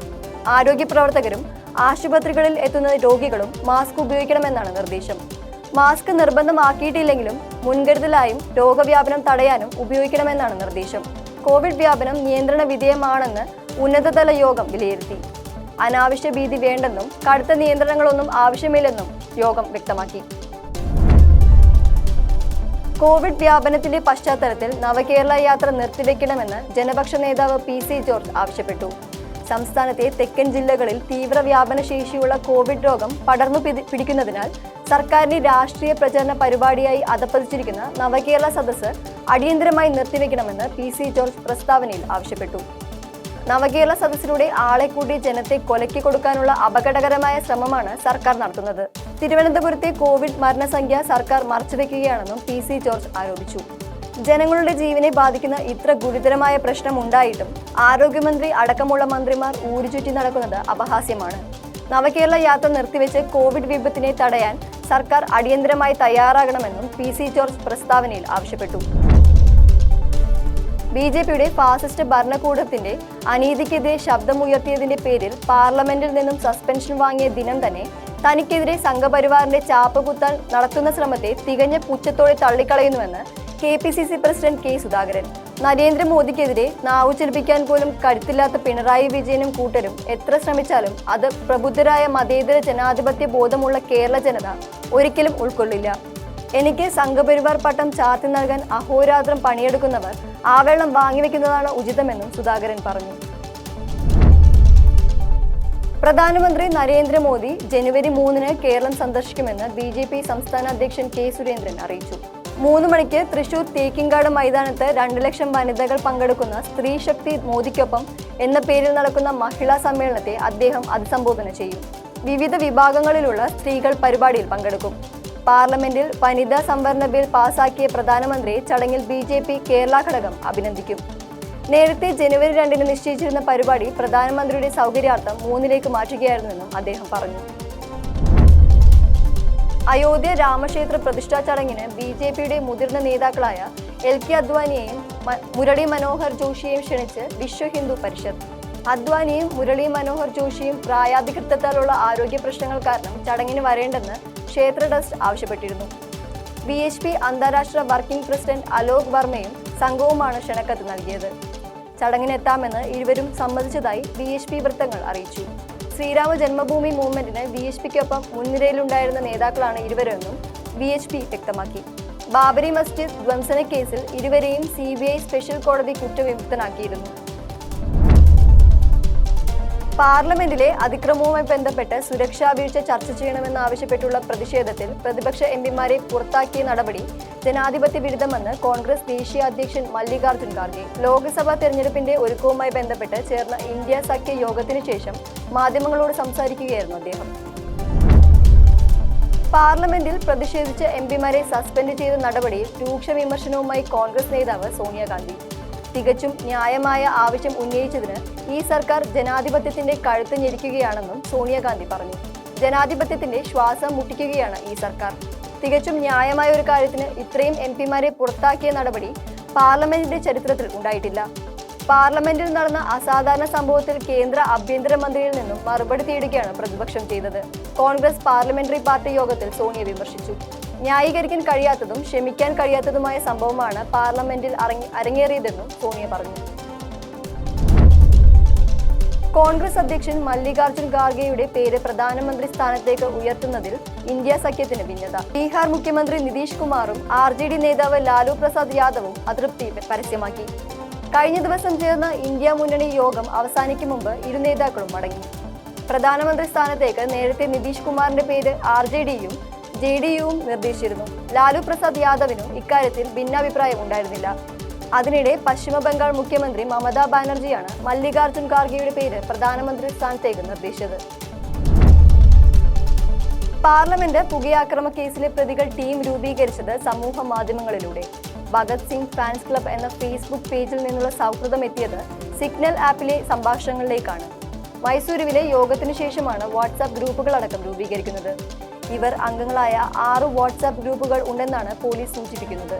ആരോഗ്യ പ്രവർത്തകരും ആശുപത്രികളിൽ എത്തുന്ന രോഗികളും മാസ്ക് ഉപയോഗിക്കണമെന്നാണ് നിർദ്ദേശം. മാസ്ക് നിർബന്ധമാക്കിയിട്ടില്ലെങ്കിലും മുൻകരുതലായും രോഗവ്യാപനം തടയാനും ഉപയോഗിക്കണമെന്നാണ് നിർദ്ദേശം. കോവിഡ് വ്യാപനം നിയന്ത്രണ വിധേയമാണെന്ന് ഉന്നതതല യോഗം വിലയിരുത്തി. അനാവശ്യ ഭീതി വേണ്ടെന്നും കടുത്ത നിയന്ത്രണങ്ങളൊന്നും ആവശ്യമില്ലെന്നും യോഗം വ്യക്തമാക്കി. കോവിഡ് വ്യാപനത്തിന്റെ പശ്ചാത്തലത്തിൽ നവകേരള യാത്ര നിർത്തിവെക്കണമെന്ന് ജനപക്ഷ നേതാവ് PC ജോർജ് ആവശ്യപ്പെട്ടു. സംസ്ഥാനത്തെ തെക്കൻ ജില്ലകളിൽ തീവ്ര വ്യാപന ശേഷിയുള്ള കോവിഡ് രോഗം പടർന്നു പിടിക്കുന്നതിനാൽ സർക്കാരിന്റെ രാഷ്ട്രീയ പ്രചരണ പരിപാടിയായി അധപ്പതിച്ചിരിക്കുന്ന നവകേരള സദസ്സ് അടിയന്തരമായി നിർത്തിവെക്കണമെന്ന് PC ജോർജ് പ്രസ്താവനയിൽ ആവശ്യപ്പെട്ടു. നവകേരള സദസ്സിലൂടെ ആളെ കൂടി ജനത്തെ കൊലക്കി കൊടുക്കാനുള്ള അപകടകരമായ ശ്രമമാണ് സർക്കാർ നടത്തുന്നത്. തിരുവനന്തപുരത്തെ കോവിഡ് മരണസംഖ്യ സർക്കാർ മറച്ചുവെക്കുകയാണെന്നും PC ജോർജ് ആരോപിച്ചു. ജനങ്ങളുടെ ജീവനെ ബാധിക്കുന്ന ഇത്ര ഗുരുതരമായ പ്രശ്നം ഉണ്ടായിട്ടും ആരോഗ്യമന്ത്രി അടക്കമുള്ള മന്ത്രിമാർ ഊരുചുറ്റി നടക്കുന്നത് അപഹാസ്യമാണ്. നവകേരള യാത്ര നിർത്തിവെച്ച് കോവിഡ് വിപത്തിനെ തടയാൻ സർക്കാർ അടിയന്തരമായി തയ്യാറാകണമെന്നും PC ജോർജ് പ്രസ്താവനയിൽ ആവശ്യപ്പെട്ടു. BJPയുടെ ഫാസിസ്റ്റ് ഭരണകൂടത്തിന്റെ അനീതിക്കെതിരെ ശബ്ദമുയർത്തിയതിന്റെ പേരിൽ പാർലമെന്റിൽ നിന്നും സസ്പെൻഷൻ വാങ്ങിയ ദിനം തന്നെ തനിക്കെതിരെ സംഘപരിവാറിന്റെ ചാപ്പ് കുത്താൻ നടത്തുന്ന ശ്രമത്തെ തികഞ്ഞ പുച്ഛത്തോടെ തള്ളിക്കളയുന്നുവെന്ന് KPCC പ്രസിഡന്റ് K സുധാകരൻ. നരേന്ദ്രമോദിക്കെതിരെ നാവു ചലിപ്പിക്കാൻ പോലും കരുത്തില്ലാത്ത പിണറായി വിജയനും കൂട്ടരും എത്ര ശ്രമിച്ചാലും അത് പ്രബുദ്ധരായ മതേതര ജനാധിപത്യ ബോധമുള്ള കേരള ജനത ഒരിക്കലും ഉൾക്കൊള്ളില്ല. എനിക്ക് സംഘപരിവാർ പട്ടം ചാർത്തി നൽകാൻ അഹോരാത്രം പണിയെടുക്കുന്നവർ ആ വെള്ളം വാങ്ങിവെക്കുന്നതാണ് ഉചിതമെന്നും സുധാകരൻ പറഞ്ഞു. പ്രധാനമന്ത്രി നരേന്ദ്രമോദി ജനുവരി 3-ന് കേരളം സന്ദർശിക്കുമെന്ന് BJP സംസ്ഥാന അധ്യക്ഷൻ K സുരേന്ദ്രൻ അറിയിച്ചു. 3 മണിക്ക് തൃശൂർ തേക്കിൻകാട് മൈതാനത്ത് 2 ലക്ഷം വനിതകൾ പങ്കെടുക്കുന്ന സ്ത്രീ ശക്തി മോദിക്കൊപ്പം എന്ന പേരിൽ നടക്കുന്ന മഹിളാ സമ്മേളനത്തെ അദ്ദേഹം അഭിസംബോധന ചെയ്യും. വിവിധ വിഭാഗങ്ങളിലുള്ള സ്ത്രീകൾ പരിപാടിയിൽ പങ്കെടുക്കും. പാർലമെന്റിൽ വനിതാ സംവരണ ബിൽ പാസാക്കിയ പ്രധാനമന്ത്രിയെ ചടങ്ങിൽ BJP കേരള ഘടകം അഭിനന്ദിക്കും. നേരത്തെ ജനുവരി 2-ന് നിശ്ചയിച്ചിരുന്ന പരിപാടി പ്രധാനമന്ത്രിയുടെ സൗകര്യാർത്ഥം 3-ലേക്ക് മാറ്റുകയായിരുന്നുവെന്നും അദ്ദേഹം പറഞ്ഞു. അയോധ്യ രാമക്ഷേത്ര പ്രതിഷ്ഠാ ചടങ്ങിന് BJPയുടെ മുതിർന്ന നേതാക്കളായ LK അദ്വാനിയെയും മുരളി മനോഹർ ജോഷിയെയും ക്ഷണിച്ച് വിശ്വ ഹിന്ദു പരിഷത്ത്. അദ്വാനിയും മുരളി മനോഹർ ജോഷിയും പ്രായാധികൃതത്താലുള്ള ആരോഗ്യ പ്രശ്നങ്ങൾ കാരണം ചടങ്ങിന് വരേണ്ടെന്ന് ക്ഷേത്ര ട്രസ്റ്റ് ആവശ്യപ്പെട്ടിരുന്നു. BHP അന്താരാഷ്ട്ര വർക്കിംഗ് പ്രസിഡന്റ് അലോക് വർമ്മയും സംഘവുമാണ് ക്ഷണക്കത്ത് നൽകിയത്. ചടങ്ങിനെത്താമെന്ന് ഇരുവരും സമ്മതിച്ചതായി BHP വൃത്തങ്ങൾ അറിയിച്ചു. ശ്രീരാമ ജന്മഭൂമി മൂവ്മെന്റിന് BHPക്കൊപ്പം മുൻനിരയിലുണ്ടായിരുന്ന നേതാക്കളാണ് ഇരുവരെന്നും BHP വ്യക്തമാക്കി. ബാബരി മസ്ജിദ് ധ്വംസന കേസിൽ ഇരുവരെയും CBI സ്പെഷ്യൽ കോടതി കുറ്റവിമുക്തനാക്കിയിരുന്നു. പാർലമെന്റിലെ അതിക്രമവുമായി ബന്ധപ്പെട്ട് സുരക്ഷാ വീഴ്ച ചർച്ച ചെയ്യണമെന്നാവശ്യപ്പെട്ടുള്ള പ്രതിഷേധത്തിൽ പ്രതിപക്ഷ MPമാരെ പുറത്താക്കിയ നടപടി ജനാധിപത്യ വിരുദ്ധമെന്ന് കോൺഗ്രസ് ദേശീയ അധ്യക്ഷൻ മല്ലികാർജുൻ ഖാർഗെ. ലോക്സഭാ തെരഞ്ഞെടുപ്പിന്റെ ഒരുക്കവുമായി ബന്ധപ്പെട്ട് ചേർന്ന ഇന്ത്യ സഖ്യ യോഗത്തിനു ശേഷം മാധ്യമങ്ങളോട് സംസാരിക്കുകയായിരുന്നു അദ്ദേഹം. പാർലമെന്റിൽ പ്രതിഷേധിച്ച MPമാരെ സസ്പെൻഡ് ചെയ്ത നടപടിയിൽ രൂക്ഷ വിമർശനവുമായി കോൺഗ്രസ് നേതാവ് സോണിയാഗാന്ധി. തികച്ചും ന്യായമായ ആവശ്യം ഉന്നയിച്ചതിന് ഈ സർക്കാർ ജനാധിപത്യത്തിന്റെ കഴുത്ത് ഞെരിക്കുകയാണെന്നും സോണിയാഗാന്ധി പറഞ്ഞു. ജനാധിപത്യത്തിന്റെ ശ്വാസം മുട്ടിക്കുകയാണ് ഈ സർക്കാർ. തികച്ചും ന്യായമായ ഒരു കാര്യത്തിന് ഇത്രയും MPമാരെ പുറത്താക്കിയ നടപടി പാർലമെന്റിന്റെ ചരിത്രത്തിൽ ഉണ്ടായിട്ടില്ല. പാർലമെന്റിൽ നടന്ന അസാധാരണ സംഭവത്തിൽ കേന്ദ്ര ആഭ്യന്തരമന്ത്രിയിൽ നിന്നും മറുപടി തേടുകയാണ് പ്രതിപക്ഷം ചെയ്തത്. കോൺഗ്രസ് പാർലമെന്ററി പാർട്ടി യോഗത്തിൽ സോണിയ വിമർശിച്ചു. ന്യായീകരിക്കാൻ കഴിയാത്തതും ക്ഷമിക്കാൻ കഴിയാത്തതുമായ സംഭവമാണ് പാർലമെന്റിൽ അരങ്ങേറിയതെന്നും സോണിയ പറഞ്ഞു. കോൺഗ്രസ് അധ്യക്ഷൻ മല്ലികാർജുൻ ഖാർഗെയുടെ പേര് പ്രധാനമന്ത്രി സ്ഥാനത്തേക്ക് ഉയർത്തുന്നതിൽ ഇന്ത്യ സഖ്യത്തിന് ഭിന്നത. ബീഹാർ മുഖ്യമന്ത്രി നിതീഷ് കുമാറും RJD നേതാവ് ലാലു പ്രസാദ് യാദവും അതൃപ്തി പരസ്യമാക്കി. കഴിഞ്ഞ ദിവസം ചേർന്ന ഇന്ത്യ മുന്നണി യോഗം അവസാനിക്കും മുമ്പ് ഇരു നേതാക്കളും മടങ്ങി. പ്രധാനമന്ത്രി സ്ഥാനത്തേക്ക് നേരത്തെ നിതീഷ് കുമാറിന്റെ പേര് RJDയും JDUവും നിർദ്ദേശിച്ചിരുന്നു. ലാലു പ്രസാദ് യാദവിനും ഇക്കാര്യത്തിൽ ഭിന്നാഭിപ്രായം ഉണ്ടായിരുന്നില്ല. അതിനിടെ പശ്ചിമ ബംഗാൾ മുഖ്യമന്ത്രി മമതാ ബാനർജിയാണ് മല്ലികാർജുൻ ഖാർഗെയുടെ പേര് പ്രധാനമന്ത്രി സ്ഥാനത്തേക്ക് നിർദ്ദേശിച്ചത്. പാർലമെന്റ് പുകയാക്രമ കേസിലെ പ്രതികൾ ടീം രൂപീകരിച്ചത് സമൂഹ മാധ്യമങ്ങളിലൂടെ. ഭഗത് സിംഗ് ഫാൻസ് ക്ലബ് എന്ന ഫേസ്ബുക്ക് പേജിൽ നിന്നുള്ള സൗഹൃദം എത്തിയത് സിഗ്നൽ ആപ്പിലെ സംഭാഷണങ്ങളിലേക്കാണ്. മൈസൂരുവിലെ യോഗത്തിനു ശേഷമാണ് വാട്സാപ്പ് ഗ്രൂപ്പുകളടക്കം രൂപീകരിക്കുന്നത്. ഇവർ അംഗങ്ങളായ 6 വാട്സാപ്പ് ഗ്രൂപ്പുകൾ ഉണ്ടെന്നാണ് പോലീസ് സൂചിപ്പിക്കുന്നത്.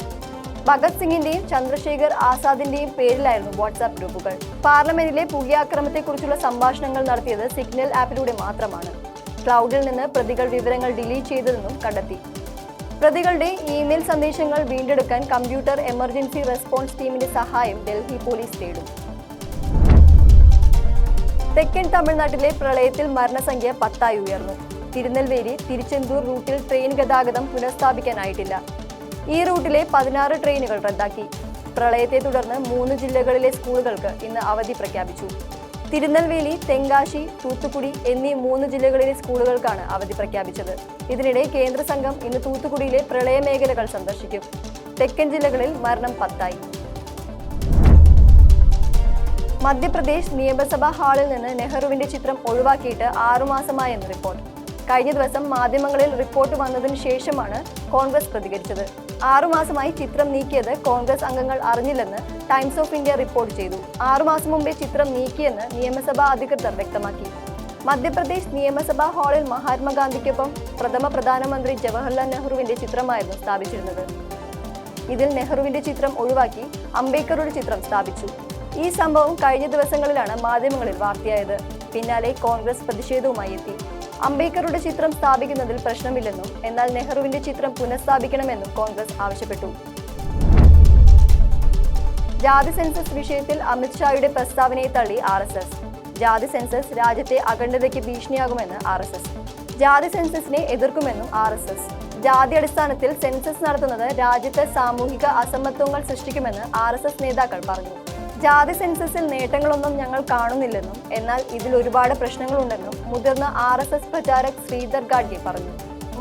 ഭഗത് സിംഗിന്റെയും ചന്ദ്രശേഖർ ആസാദിന്റെയും പേരിലായിരുന്നു വാട്സാപ്പ് ഗ്രൂപ്പുകൾ. പാർലമെന്റിലെ പുകയാക്രമത്തെക്കുറിച്ചുള്ള സംഭാഷണങ്ങൾ നടത്തിയത് സിഗ്നൽ ആപ്പിലൂടെ മാത്രമാണ്. ക്ലൗഡിൽ നിന്ന് പ്രതികൾ വിവരങ്ങൾ ഡിലീറ്റ് ചെയ്തതെന്നും കണ്ടെത്തി. പ്രതികളുടെ ഇമെയിൽ സന്ദേശങ്ങൾ വീണ്ടെടുക്കാൻ കമ്പ്യൂട്ടർ എമർജൻസി റെസ്പോൺസ് ടീമിന്റെ സഹായം ഡൽഹി പോലീസ് തേടും. തെക്കൻ തമിഴ്നാട്ടിലെ പ്രളയത്തിൽ മരണസംഖ്യ 10 ഉയർന്നു. തിരുനെൽവേലി തിരുച്ചെന്തൂർ റൂട്ടിൽ ട്രെയിൻ ഗതാഗതം പുനഃസ്ഥാപിക്കാനായിട്ടില്ല. ഈ റൂട്ടിലെ 16 ട്രെയിനുകൾ റദ്ദാക്കി. പ്രളയത്തെ തുടർന്ന് 3 ജില്ലകളിലെ സ്കൂളുകൾക്ക് ഇന്ന് അവധി പ്രഖ്യാപിച്ചു. തിരുനെൽവേലി, തെങ്കാശി, തൂത്തുക്കുടി എന്നീ 3 ജില്ലകളിലെ സ്കൂളുകൾക്കാണ് അവധി പ്രഖ്യാപിച്ചത്. ഇതിനിടെ കേന്ദ്ര സംഘം ഇന്ന് തൂത്തുക്കുടിയിലെ പ്രളയ മേഖലകൾ സന്ദർശിക്കും. തെക്കൻ ജില്ലകളിൽ മരണം 10ആയി. മധ്യപ്രദേശ് നിയമസഭാ ഹാളിൽ നിന്ന് നെഹ്റുവിന്റെ ചിത്രം ഒഴിവാക്കിയിട്ട് 6 മാസമായെന്ന് റിപ്പോർട്ട്. കഴിഞ്ഞ ദിവസം മാധ്യമങ്ങളിൽ റിപ്പോർട്ട് വന്നതിന് ശേഷമാണ് കോൺഗ്രസ് പ്രതികരിച്ചത്. 6 മാസമായി ചിത്രം നീക്കിയത് കോൺഗ്രസ് അംഗങ്ങൾ അറിഞ്ഞില്ലെന്ന് ടൈംസ് ഓഫ് ഇന്ത്യ റിപ്പോർട്ട് ചെയ്തു. 6 മാസം മുമ്പേ ചിത്രം നീക്കിയെന്ന് നിയമസഭാ അധികൃതർ വ്യക്തമാക്കി. മധ്യപ്രദേശ് നിയമസഭാ ഹാളിൽ മഹാത്മാഗാന്ധിക്കൊപ്പം പ്രഥമ പ്രധാനമന്ത്രി ജവഹർലാൽ നെഹ്റുവിന്റെ ചിത്രമായിരുന്നു സ്ഥാപിച്ചിരുന്നത്. ഇതിൽ നെഹ്റുവിന്റെ ചിത്രം ഒഴിവാക്കി അംബേദ്കറുടെ ചിത്രം സ്ഥാപിച്ചു. ഈ സംഭവം കഴിഞ്ഞ ദിവസങ്ങളിലാണ് മാധ്യമങ്ങളിൽ വാർത്തയായത്. പിന്നാലെ കോൺഗ്രസ് പ്രതിഷേധവുമായി എത്തി. അംബേദ്കറുടെ ചിത്രം സ്ഥാപിക്കുന്നതിൽ പ്രശ്നമില്ലെന്നും എന്നാൽ നെഹ്റുവിന്റെ ചിത്രം പുനഃസ്ഥാപിക്കണമെന്നും കോൺഗ്രസ് ആവശ്യപ്പെട്ടു. ജാതി സെൻസസ് വിഷയത്തിൽ അമിത്ഷായുടെ പ്രസ്താവനയെ തള്ളി RSS. ജാതി സെൻസസ് രാജ്യത്തെ അഖണ്ഡതയ്ക്ക് ഭീഷണിയാകുമെന്ന് RSS. ജാതി സെൻസസിനെ എതിർക്കുമെന്നും RSS. ജാതി അടിസ്ഥാനത്തിൽ സെൻസസ് നടത്തുന്നത് രാജ്യത്ത് സാമൂഹിക അസമത്വങ്ങൾ സൃഷ്ടിക്കുമെന്ന് RSS നേതാക്കൾ പറഞ്ഞു. ജാതി സെൻസസിൽ നേട്ടങ്ങളൊന്നും ഞങ്ങൾ കാണുന്നില്ലെന്നും എന്നാൽ ഇതിൽ ഒരുപാട് പ്രശ്നങ്ങളുണ്ടെന്നും മുതിർന്ന RSS പ്രചാരക് ശ്രീധർ ഗാഡ്ഗെ പറഞ്ഞു.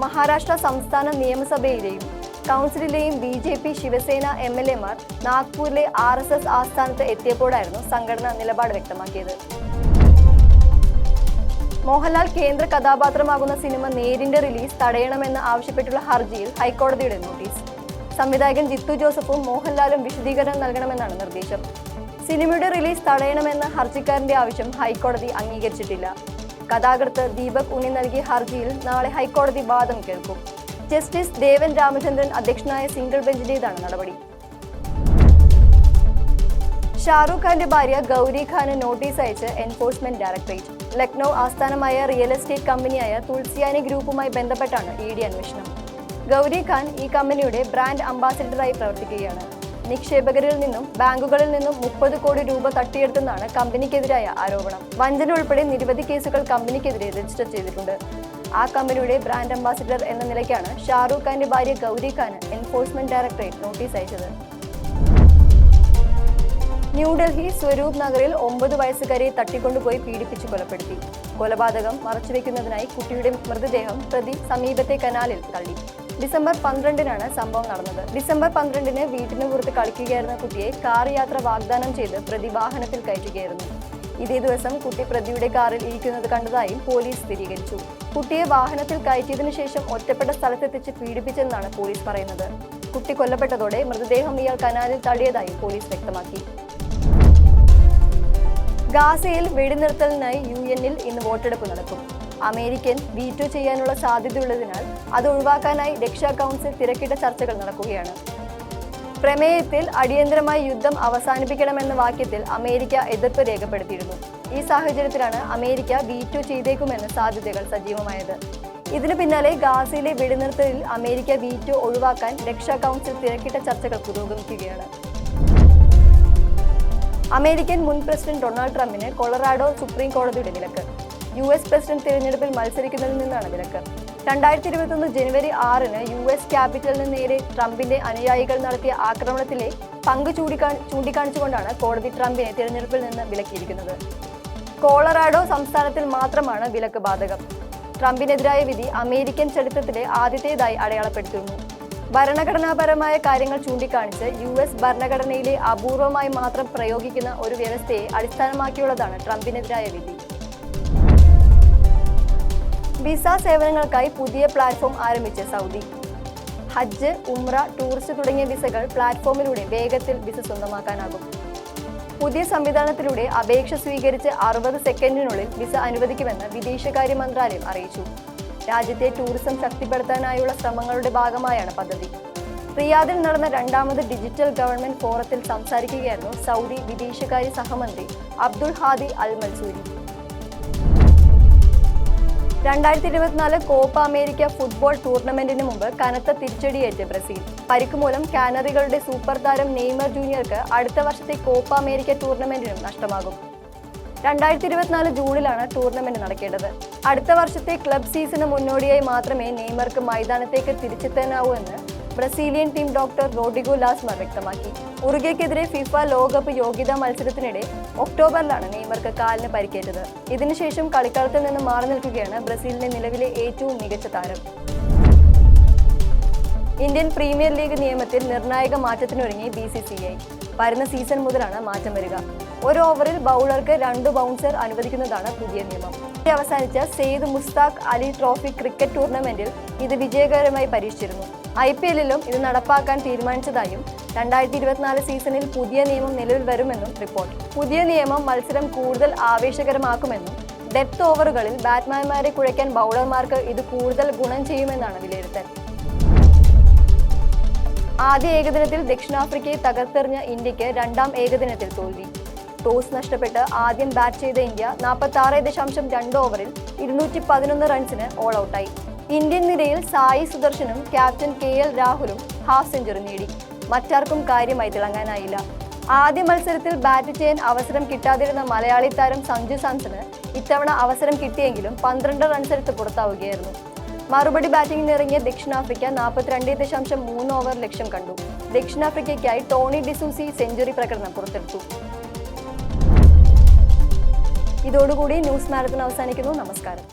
മഹാരാഷ്ട്ര സംസ്ഥാന നിയമസഭയിലെയും കൗൺസിലിലെയും BJP ശിവസേന MLA-മാർ നാഗ്പൂരിലെ RSS ആസ്ഥാനത്ത് എത്തിയപ്പോഴായിരുന്നു സംഘടന നിലപാട് വ്യക്തമാക്കിയത്. മോഹൻലാൽ കേന്ദ്ര കഥാപാത്രമാകുന്ന സിനിമ നേരിന്റെ റിലീസ് തടയണമെന്ന് ആവശ്യപ്പെട്ടുള്ള ഹർജിയിൽ ഹൈക്കോടതിയുടെ നോട്ടീസ്. സംവിധായകൻ ജിത്തു ജോസഫും മോഹൻലാലും വിശദീകരണം നൽകണമെന്നാണ് നിർദ്ദേശം. സിനിമയുടെ റിലീസ് തടയണമെന്ന ഹർജിക്കാരന്റെ ആവശ്യം ഹൈക്കോടതി അംഗീകരിച്ചിട്ടില്ല. കഥാകൃത്ത് ദീപക് ഉണ്ണി നൽകിയ ഹർജിയിൽ നാളെ ഹൈക്കോടതി വാദം കേൾക്കും. ജസ്റ്റിസ് ദേവൻ രാമചന്ദ്രൻ അധ്യക്ഷനായ സിംഗിൾ ബെഞ്ചിന്റേതാണ് നടപടി. ഷാറൂഖ് ഖാന്റെ ഭാര്യ ഗൗരി ഖാന് നോട്ടീസ് അയച്ച് എൻഫോഴ്സ്മെന്റ് ഡയറക്ടറേറ്റ്. ലക്നൌ ആസ്ഥാനമായ റിയൽ എസ്റ്റേറ്റ് കമ്പനിയായ തുൾസിയാനി ഗ്രൂപ്പുമായി ബന്ധപ്പെട്ടാണ് ED അന്വേഷണം. ഗൗരി ഖാൻ ഈ കമ്പനിയുടെ ബ്രാൻഡ് അംബാസിഡറായി പ്രവർത്തിക്കുകയാണ്. നിക്ഷേപകരിൽ നിന്നും ബാങ്കുകളിൽ നിന്നും 30 കോടി രൂപ തട്ടിയെടുത്തെന്നാണ് കമ്പനിക്കെതിരായ ആരോപണം. വഞ്ചന ഉൾപ്പെടെ നിരവധി കേസുകൾ കമ്പനിക്കെതിരെ രജിസ്റ്റർ ചെയ്തിട്ടുണ്ട്. ആ കമ്പനിയുടെ ബ്രാൻഡ് അംബാസിഡർ എന്ന നിലയ്ക്കാണ് ഷാറൂഖ് ഖാന്റെ ഭാര്യ Gauri Khan enforcement directorate notice അയച്ചത്. ന്യൂഡൽഹി സ്വരൂപ് നഗറിൽ 9 വയസ്സുകാരിയെ തട്ടിക്കൊണ്ടുപോയി പീഡിപ്പിച്ച് കൊലപ്പെടുത്തി. കൊലപാതകം മറച്ചുവെക്കുന്നതിനായി കുട്ടിയുടെ മൃതദേഹം പ്രതി സമീപത്തെ കനാലിൽ തള്ളി. ഡിസംബർ 12-നാണ് സംഭവം നടന്നത്. ഡിസംബർ 12-ന് വീട്ടിന് പുറത്ത് കളിക്കുകയായിരുന്ന കുട്ടിയെ കാർ യാത്ര വാഗ്ദാനം ചെയ്ത് പ്രതി വാഹനത്തിൽ കയറ്റുകയായിരുന്നു. ഇതേ ദിവസം കുട്ടി പ്രതിയുടെ കാറിൽ ഇരിക്കുന്നത് കണ്ടതായും പോലീസ് സ്ഥിരീകരിച്ചു. കുട്ടിയെ വാഹനത്തിൽ കയറ്റിയതിനു ശേഷം ഒറ്റപ്പെട്ട സ്ഥലത്തെത്തിച്ച് പീഡിപ്പിച്ചെന്നാണ് പോലീസ് പറയുന്നത്. കുട്ടി കൊല്ലപ്പെട്ടതോടെ മൃതദേഹം ഇയാൾ കനാലിൽ തള്ളിയതായും പോലീസ് വ്യക്തമാക്കി. ഗാസയിൽ വെടിനിർത്തലിനായി UN-ൽ ഇന്ന് വോട്ടെടുപ്പ് നടക്കും. അമേരിക്കൻ വീറ്റോ ചെയ്യാനുള്ള സാധ്യതയുള്ളതിനാൽ അത് ഒഴിവാക്കാനായി രക്ഷാ കൗൺസിൽ തിരക്കിട്ട ചർച്ചകൾ നടക്കുകയാണ്. പ്രമേയത്തിൽ അടിയന്തരമായി യുദ്ധം അവസാനിപ്പിക്കണമെന്ന വാക്യത്തിൽ അമേരിക്ക എതിർപ്പ് രേഖപ്പെടുത്തിയിരുന്നു. ഈ സാഹചര്യത്തിലാണ് അമേരിക്ക വീറ്റോ ചെയ്തേക്കുമെന്ന സാധ്യതകൾ സജീവമായത്. ഇതിനു പിന്നാലെ ഗാസയിലെ വെടിനിർത്തലിൽ അമേരിക്ക വീറ്റോ ഒഴിവാക്കാൻ രക്ഷാ കൗൺസിൽ തിരക്കിട്ട ചർച്ചകൾ പുരോഗമിക്കുകയാണ്. അമേരിക്കൻ മുൻ പ്രസിഡന്റ് ഡൊണാൾഡ് ട്രംപിന് കൊളറാഡോ സുപ്രീം കോടതിയുടെ വിലക്ക്. US പ്രസിഡന്റ് തിരഞ്ഞെടുപ്പിൽ മത്സരിക്കുന്നതിൽ നിന്നാണ് വിലക്ക്. 2021 ജനുവരി 6-ന് US ക്യാപിറ്റലിന് നേരെ ട്രംപിന്റെ അനുയായികൾ നടത്തിയ ആക്രമണത്തിലെ പങ്ക് ചൂണ്ടിക്കാണിച്ചുകൊണ്ടാണ് കോടതി ട്രംപിനെ തിരഞ്ഞെടുപ്പിൽ നിന്ന് വിലക്കിയിരിക്കുന്നത്. കൊളറാഡോ സംസ്ഥാനത്തിൽ മാത്രമാണ് വിലക്ക് ബാധകം. ട്രംപിനെതിരായ വിധി അമേരിക്കൻ ചരിത്രത്തിലെ ആദ്യത്തേതായി അടയാളപ്പെടുത്തുന്നു. ഭരണഘടനാപരമായ കാര്യങ്ങൾ ചൂണ്ടിക്കാണിച്ച് US ഭരണഘടനയിലെ അപൂർവമായി മാത്രം പ്രയോഗിക്കുന്ന ഒരു വ്യവസ്ഥയെ അടിസ്ഥാനമാക്കിയുള്ളതാണ് ട്രംപിനെതിരായ വിധി. വിസ സേവനങ്ങൾക്കായി പുതിയ പ്ലാറ്റ്ഫോം ആരംഭിച്ച് സൗദി. ഹജ്ജ്, ഉംറ, ടൂറിസ്റ്റ് തുടങ്ങിയ വിസകൾ പ്ലാറ്റ്ഫോമിലൂടെ വേഗത്തിൽ വിസ സ്വന്തമാക്കാനാകും. പുതിയ സംവിധാനത്തിലൂടെ അപേക്ഷ സ്വീകരിച്ച് 60 സെക്കൻഡിനുള്ളിൽ വിസ അനുവദിക്കുമെന്ന് വിദേശകാര്യ മന്ത്രാലയം അറിയിച്ചു. രാജ്യത്തെ ടൂറിസം ശക്തിപ്പെടുത്താനായുള്ള ശ്രമങ്ങളുടെ ഭാഗമായാണ് പദ്ധതി. റിയാദിൽ നടന്ന 2ാമത് ഡിജിറ്റൽ ഗവൺമെന്റ് ഫോറത്തിൽ സംസാരിക്കുകയായിരുന്നു സൗദി വിദേശകാര്യ സഹമന്ത്രി അബ്ദുൾ ഹാദി അൽ മൻസൂരി. 2024 കോപ്പ അമേരിക്ക ഫുട്ബോൾ ടൂർണമെന്റിന് മുമ്പ് കനത്ത തിരിച്ചടിയേറ്റ് ബ്രസീൽ. പരിക്ക് മൂലം കാനറികളുടെ സൂപ്പർ താരം നെയ്മർ ജൂനിയർക്ക് അടുത്ത വർഷത്തെ കോപ്പ അമേരിക്ക ടൂർണമെന്റിനും നഷ്ടമാകും. 2024 ജൂണിലാണ് ടൂർണമെന്റ് നടക്കേണ്ടത്. അടുത്ത വർഷത്തെ ക്ലബ് സീസണ് മുന്നോടിയായി മാത്രമേ നെയ്മർക്ക് മൈതാനത്തേക്ക് തിരിച്ചെത്താനാവൂ എന്ന് ബ്രസീലിയൻ ടീം ഡോക്ടർ റോഡിഗോ ലാസ്മർ വ്യക്തമാക്കി. ഉറുഗ്വേക്കെതിരെ ഫിഫ ലോകകപ്പ് യോഗ്യതാ മത്സരത്തിനിടെ ഒക്ടോബറിലാണ് നെയ്മർക്ക് കാലിന് പരിക്കേറ്റത്. ഇതിനുശേഷം കളിക്കളത്തിൽ നിന്ന് മാറി നിൽക്കുകയാണ് ബ്രസീലിന്റെ നിലവിലെ ഏറ്റവും മികച്ച താരം. ഇന്ത്യൻ പ്രീമിയർ ലീഗ് നിയമത്തിൽ നിർണായക മാറ്റത്തിനൊരുങ്ങി BCCI. വരുന്ന സീസൺ മുതലാണ് മാറ്റം വരിക. ഒരു ഓവറിൽ ബൗളർക്ക് 2 ബൗൺസർ അനുവദിക്കുന്നതാണ് പുതിയ നിയമം. അവസാനിച്ച സെയ്ദ് മുസ്താഖ് അലി ട്രോഫി ക്രിക്കറ്റ് ടൂർണമെന്റിൽ ഇത് വിജയകരമായി പരീക്ഷിച്ചിരുന്നു. IPL-ലും ഇത് നടപ്പാക്കാൻ തീരുമാനിച്ചതായും 2024 സീസണിൽ പുതിയ നിയമം നിലവിൽ വരുമെന്നും റിപ്പോർട്ട്. പുതിയ നിയമം മത്സരം കൂടുതൽ ആവേശകരമാക്കുമെന്നും ഡെത്ത് ഓവറുകളിൽ ബാറ്റ്സ്മാൻമാരെ കുഴയ്ക്കാൻ ബൗളർമാർക്ക് ഇത് കൂടുതൽ ഗുണം ചെയ്യുമെന്നാണ് വിലയിരുത്തൽ. ആദ്യ ഏകദിനത്തിൽ ദക്ഷിണാഫ്രിക്കയെ തകർത്തെറിഞ്ഞ ഇന്ത്യക്ക് 2ാം ഏകദിനത്തിൽ തോൽവി. ടോസ് നഷ്ടപ്പെട്ട് ആദ്യം ബാറ്റ് ചെയ്ത ഇന്ത്യ 46.2 ഓവറിൽ 211 റൺസിന് ഓൾ ഔട്ടായി. ഇന്ത്യൻ നിരയിൽ സായി സുദർശനും ക്യാപ്റ്റൻ KL രാഹുലും ഹാഫ് സെഞ്ചുറി നേടി. മറ്റാർക്കും കാര്യമായി തിളങ്ങാനായില്ല. ആദ്യ മത്സരത്തിൽ ബാറ്റ് ചെയ്യാൻ അവസരം കിട്ടാതിരുന്ന മലയാളി താരം സഞ്ജു സാംസണ് ഇത്തവണ അവസരം കിട്ടിയെങ്കിലും 12 റൺസെടുത്ത് പുറത്താവുകയായിരുന്നു. മറുപടി ബാറ്റിംഗിനിറങ്ങിയ ദക്ഷിണാഫ്രിക്ക 42.3 ഓവർ ലക്ഷ്യം കണ്ടു. ദക്ഷിണാഫ്രിക്കയ്ക്കായി ടോണി ഡിസൂസി സെഞ്ചുറി പ്രകടനം പുറത്തെടുത്തു. ഇതോടുകൂടി ന്യൂസ് മാരത്തൺ അവസാനിക്കുന്നു. നമസ്കാരം.